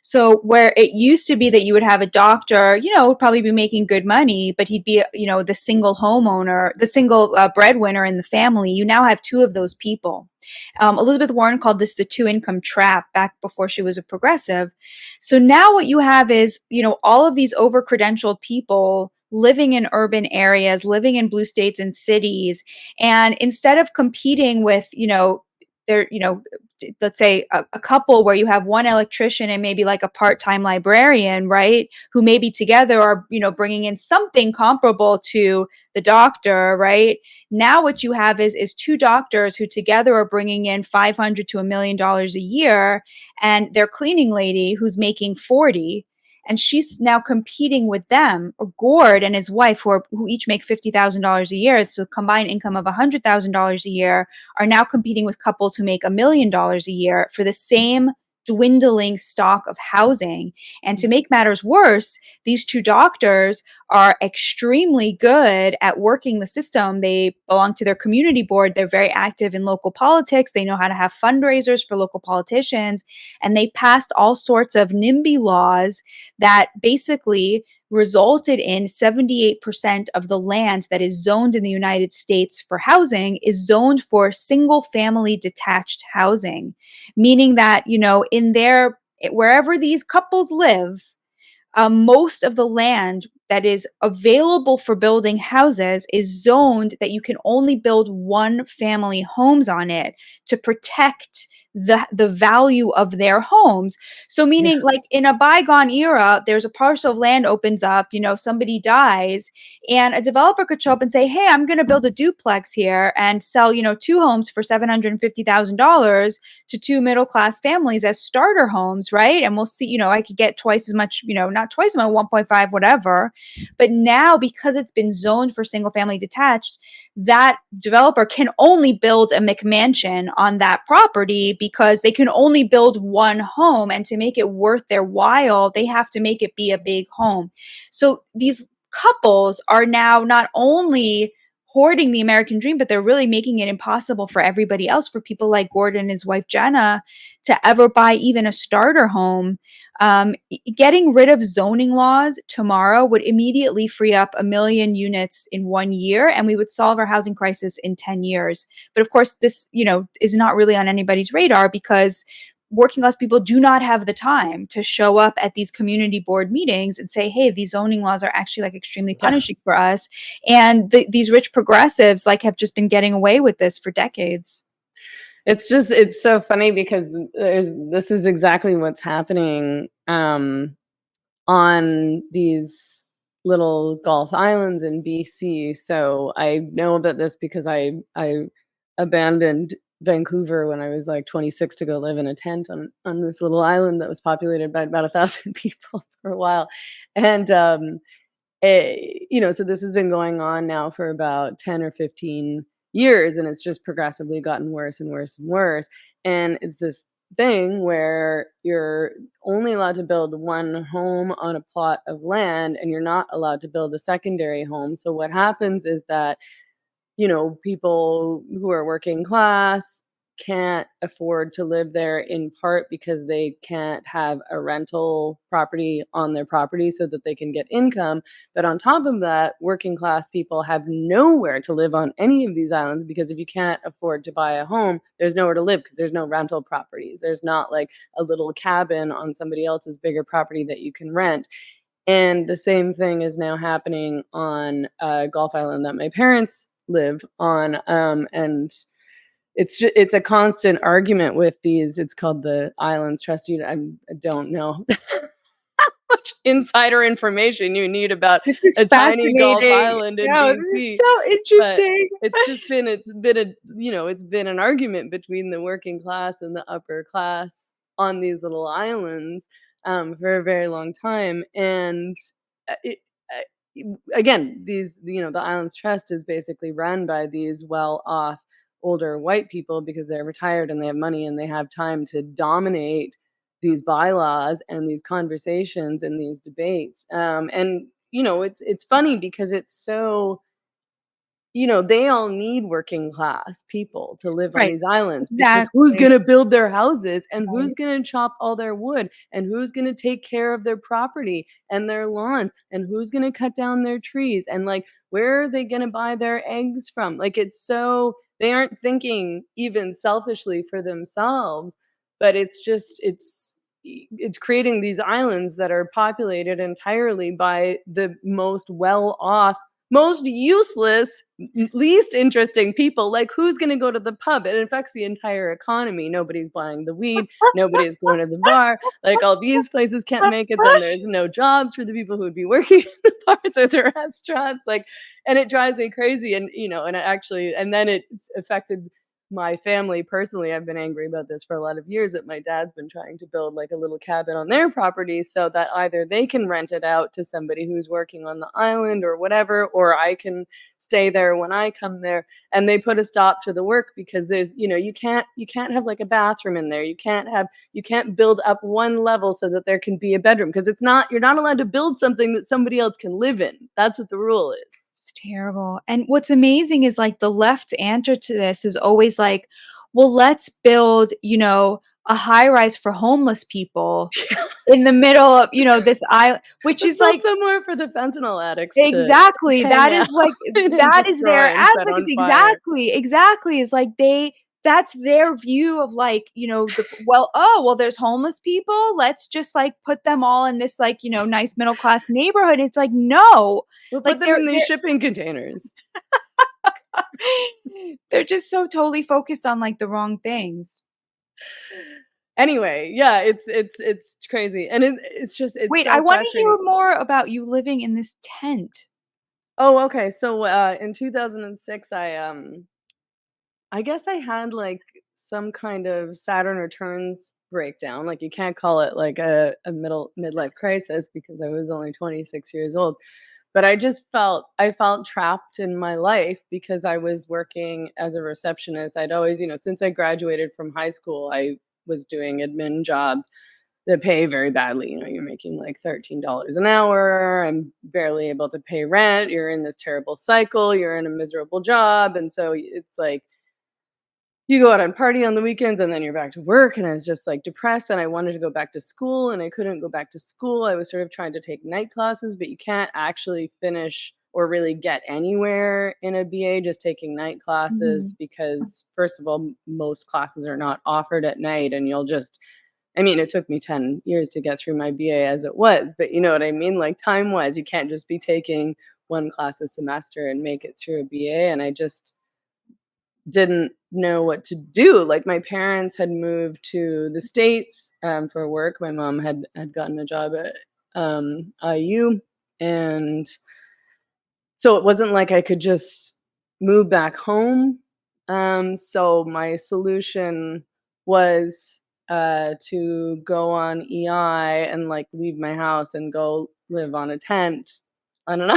So where it used to be that you would have a doctor, would probably be making good money, but he'd be, the single homeowner, the single breadwinner in the family. You now have two of those people. Elizabeth Warren called this the two income trap back before she was a progressive. So now what you have is, all of these over credentialed people living in urban areas, living in blue states and cities. And instead of competing with, there, let's say a couple where you have one electrician and maybe like a part-time librarian, right? Who maybe together are, bringing in something comparable to the doctor, right? Now what you have is two doctors who together are bringing in 500 to $1 million a year, and their cleaning lady who's making 40, and she's now competing with them, or Gord and his wife, who each make $50,000 a year, so combined income of $100,000 a year, are now competing with couples who make $1 million a year for the same dwindling stock of housing. And to make matters worse, these two doctors are extremely good at working the system. They belong to their community board. They're very active in local politics. They know how to have fundraisers for local politicians. And they passed all sorts of NIMBY laws that basically resulted in 78% of the land that is zoned in the United States for housing is zoned for single family detached housing, meaning that, in wherever these couples live, most of the land that is available for building houses is zoned that you can only build one family homes on it to protect the value of their homes. So meaning, like, in a bygone era, there's a parcel of land opens up, somebody dies, and a developer could show up and say, hey, I'm going to build a duplex here and sell, two homes for $750,000 to two middle class families as starter homes, right? And we'll see, I could get twice as much, not twice as much, 1.5, whatever. But now, because it's been zoned for single family detached, that developer can only build a McMansion on that property because they can only build one home. And to make it worth their while, they have to make it be a big home. So these couples are now not only hoarding the American dream, but they're really making it impossible for everybody else, for people like Gordon and his wife Jenna, to ever buy even a starter home. Getting rid of zoning laws tomorrow would immediately free up 1 million units in 1 year, and we would solve our housing crisis in 10 years. But of course, this, is not really on anybody's radar because working class people do not have the time to show up at these community board meetings and say, hey, these zoning laws are actually like extremely punishing for us. And these rich progressives have just been getting away with this for decades. It's so funny because this is exactly what's happening on these little Gulf islands in BC. So I know about this because I abandoned Vancouver when I was like 26 to go live in a tent on this little island that was populated by about 1,000 people for a while. And, so this has been going on now for about 10 or 15 years, and it's just progressively gotten worse and worse and worse. And it's this thing where you're only allowed to build one home on a plot of land, and you're not allowed to build a secondary home. So what happens is that people who are working class can't afford to live there, in part because they can't have a rental property on their property so that they can get income. But on top of that, working class people have nowhere to live on any of these islands, because if you can't afford to buy a home, there's nowhere to live because there's no rental properties. There's not like a little cabin on somebody else's bigger property that you can rent. And the same thing is now happening on Gulf Island that my parents live on, and it's a constant argument with these. It's called the Islands Trust. I don't know how much insider information you need about This is a tiny Gulf fascinating. island in No, BC. this is so interesting. But it's been an argument between the working class and the upper class on these little islands for a very long time. And again, the Islands Trust is basically run by these well-off older white people because they're retired and they have money and they have time to dominate these bylaws and these conversations and these debates. And it's funny because it's so, they all need working class people to live on Right. these islands, because who's Exactly. gonna build their houses, and Right. who's gonna chop all their wood, and who's gonna take care of their property and their lawns, and who's gonna cut down their trees, and, like, where are they gonna buy their eggs from? Like, it's so they aren't thinking even selfishly for themselves, but it's creating these islands that are populated entirely by the most well-off, most useless, least interesting people. Like, who's going to go to the pub? It affects the entire economy. Nobody's buying the weed. Nobody's going to the bar. Like, all these places can't make it. Then there's no jobs for the people who would be working in the bars or the restaurants. Like, and it drives me crazy. And, and then it affected my family personally. I've been angry about this for a lot of years, but my dad's been trying to build like a little cabin on their property so that either they can rent it out to somebody who's working on the island or whatever, or I can stay there when I come there. And they put a stop to the work because there's, you can't have like a bathroom in there. You can't build up one level so that there can be a bedroom, because you're not allowed to build something that somebody else can live in. That's what the rule is. It's terrible. And what's amazing is like the left's answer to this is always like, well, let's build, a high rise for homeless people in the middle of, this island, which Let's is build like somewhere for the fentanyl addicts to exactly. hang That out is like and that is destroy their and set on advocacy. fire. Exactly. Exactly. Is like that's their view of like, there's homeless people. Let's just like put them all in this like, nice middle class neighborhood. It's like, no, We'll put like them in these shipping containers. they're just so totally focused on like the wrong things. Anyway, yeah, it's crazy, and it's Wait, I so want to hear frustrating. more about you living in this tent. Oh, okay. So in 2006, I guess I had like some kind of Saturn returns breakdown. Like, you can't call it like a midlife crisis because I was only 26 years old. But I felt trapped in my life because I was working as a receptionist. I'd always, since I graduated from high school, I was doing admin jobs that pay very badly. You're making like $13 an hour. I'm barely able to pay rent. You're in this terrible cycle. You're in a miserable job. And so it's like you go out and party on the weekends and then you're back to work. And I was just like depressed and I wanted to go back to school and I couldn't go back to school. I was sort of trying to take night classes, but you can't actually finish or really get anywhere in a BA just taking night classes Mhm. because, first of all, most classes are not offered at night. And it took me 10 years to get through my BA as it was, but you know what I mean? Like, time wise, you can't just be taking one class a semester and make it through a BA. And I just didn't know what to do. Like, my parents had moved to the States for work. My mom had gotten a job at IU. And so it wasn't like I could just move back home. So my solution was to go on EI and like leave my house and go live on a tent on an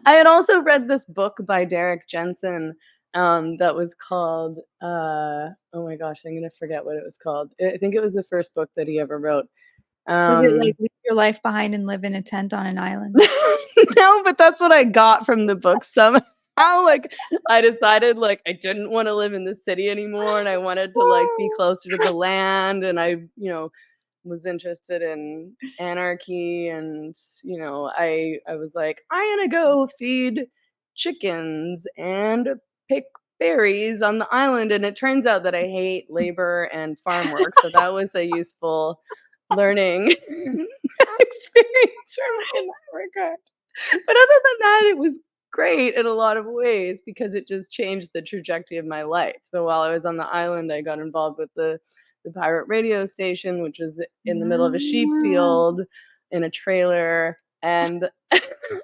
I had also read this book by Derek Jensen, that was called, oh my gosh, I'm gonna forget what it was called. I think it was the first book that he ever wrote. Was it like Um, leave your life behind and live in a tent on an island? no, but that's what I got from the book somehow. Like, I decided like I didn't want to live in the city anymore, and I wanted to like be closer to the land, and I was interested in anarchy, and I was like, I'm gonna go feed chickens and pick berries on the island. And it turns out that I hate labor and farm work, so that was a useful learning experience for me in that regard. But other than that, it was great in a lot of ways because it just changed the trajectory of my life. So while I was on the island, I got involved with the pirate radio station, which was in the middle of a sheep Ah. field in a trailer. And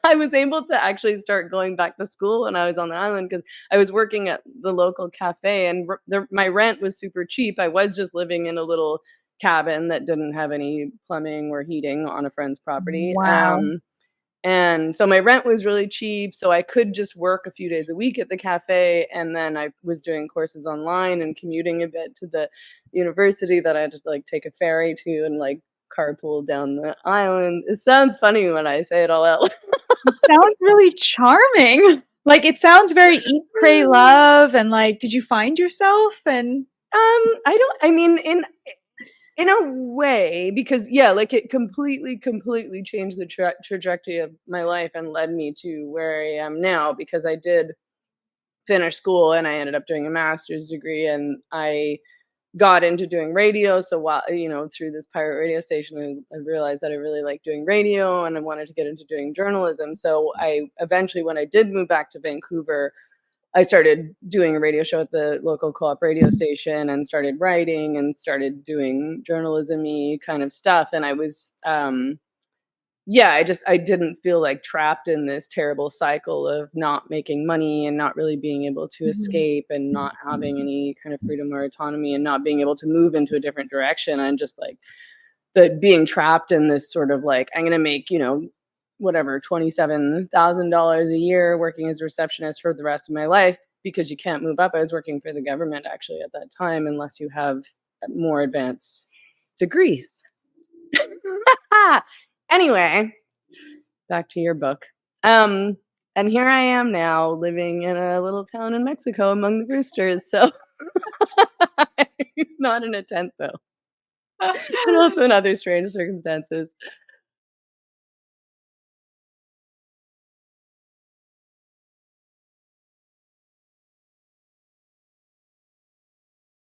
I was able to actually start going back to school when I was on the island because I was working at the local cafe, and my rent was super cheap. I was just living in a little cabin that didn't have any plumbing or heating on a friend's property. Wow. And so my rent was really cheap, so I could just work a few days a week at the cafe, and then I was doing courses online and commuting a bit to the university that I had to like take a ferry to and like carpool down the island. It sounds funny when I say it all out loud. Sounds really charming. Like, it sounds very eat, pray, love, and like, did you find yourself? And I mean, in a way, because yeah, like it completely changed the trajectory of my life and led me to where I am now, because I did finish school and I ended up doing a master's degree, and I got into doing radio. So while, through this pirate radio station, I realized that I really liked doing radio and I wanted to get into doing journalism. So I eventually, when I did move back to Vancouver, I started doing a radio show at the local co-op radio station and started writing and started doing journalism-y kind of stuff. And I was, yeah, I didn't feel like trapped in this terrible cycle of not making money and not really being able to Mhm. escape and not having any kind of freedom or autonomy and not being able to move into a different direction. And just like the being trapped in this sort of like, I'm going to make, whatever, $27,000 a year working as a receptionist for the rest of my life, because you can't move up. I was working for the government actually at that time, unless you have more advanced degrees. Anyway, back to your book. And here I am now living in a little town in Mexico among the roosters. So not in a tent though, but also in other strange circumstances.